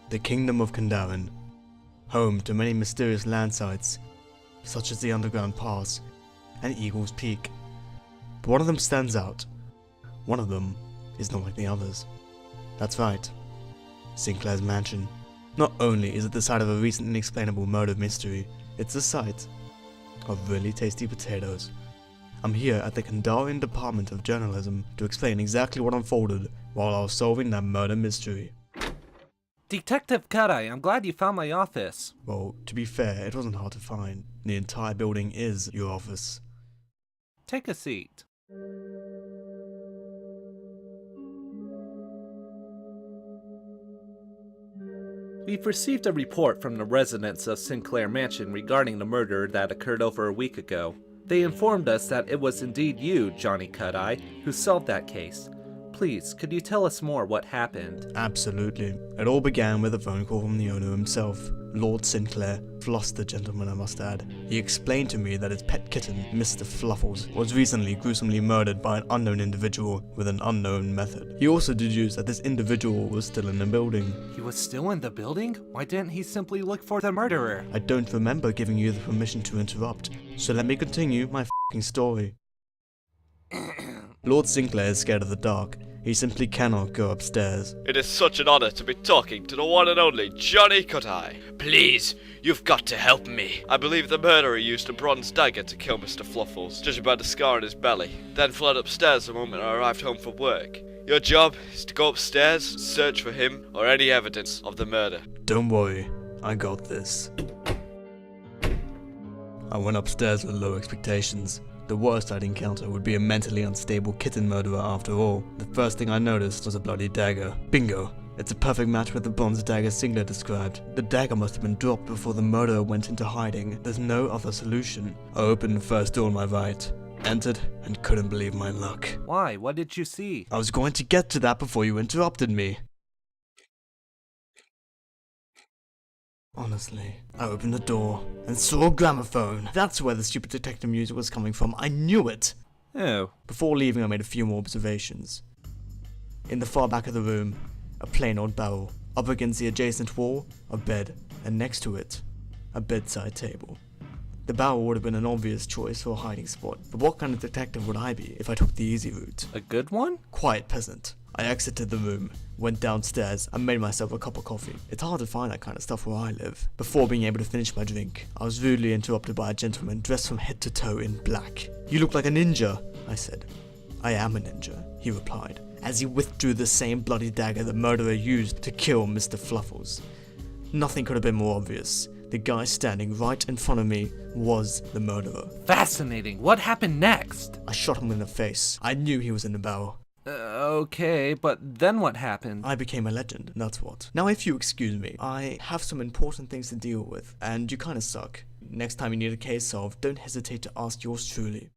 The Kingdom of Kandaren, home to many mysterious land sites, such as the Underground Pass and Eagle's Peak. But one of them stands out. One of them is not like the others. That's right, Sinclair's mansion. Not only is it the site of a recent inexplainable murder mystery, it's the site of really tasty potatoes. I'm here at the Kandaren Department of Journalism to explain exactly what unfolded while I was solving that murder mystery. Detective Kadai, I'm glad you found my office. Well, to be fair, it wasn't hard to find. The entire building is your office. Take a seat. We've received a report from the residents of Sinclair Mansion regarding the murder that occurred over a week ago. They informed us that it was indeed you, Johnny Cut-Eye, who solved that case. Please, could you tell us more what happened? Absolutely. It all began with a phone call from the owner himself, Lord Sinclair, flustered gentleman I must add. He explained to me that his pet kitten, Mr. Fluffles, was recently gruesomely murdered by an unknown individual with an unknown method. He also deduced that this individual was still in the building. He was still in the building? Why didn't he simply look for the murderer? I don't remember giving you the permission to interrupt, so let me continue my f***ing story. Lord Sinclair is scared of the dark. He simply cannot go upstairs. It is such an honor to be talking to the one and only Johnny Cut-Eye. Please, you've got to help me. I believe the murderer used a bronze dagger to kill Mr. Fluffles, judging by the scar on his belly, then fled upstairs the moment I arrived home from work. Your job is to go upstairs, search for him, or any evidence of the murder. Don't worry, I got this. I went upstairs with low expectations. The worst I'd encounter would be a mentally unstable kitten murderer after all. The first thing I noticed was a bloody dagger. Bingo! It's a perfect match with the bronze dagger Sinclair described. The dagger must have been dropped before the murderer went into hiding. There's no other solution. I opened the first door on my right, entered, and couldn't believe my luck. Why? What did you see? I was going to get to that before you interrupted me. Honestly, I opened the door and saw a gramophone. That's where the stupid detective music was coming from. I knew it! Oh. Before leaving, I made a few more observations. In the far back of the room, a plain old barrel. Up against the adjacent wall, a bed, and next to it, a bedside table. The barrel would have been an obvious choice for a hiding spot, but what kind of detective would I be if I took the easy route? A good one? Quiet peasant. I exited the room, went downstairs, and made myself a cup of coffee. It's hard to find that kind of stuff where I live. Before being able to finish my drink, I was rudely interrupted by a gentleman dressed from head to toe in black. "You look like a ninja," I said. "I am a ninja," he replied, as he withdrew the same bloody dagger the murderer used to kill Mr. Fluffles. Nothing could have been more obvious. The guy standing right in front of me was the murderer. Fascinating. What happened next? I shot him in the face. I knew he was in the barrel. Okay, but then what happened? I became a legend, that's what. Now if you excuse me, I have some important things to deal with, and you kinda suck. Next time you need a case solved, don't hesitate to ask yours truly.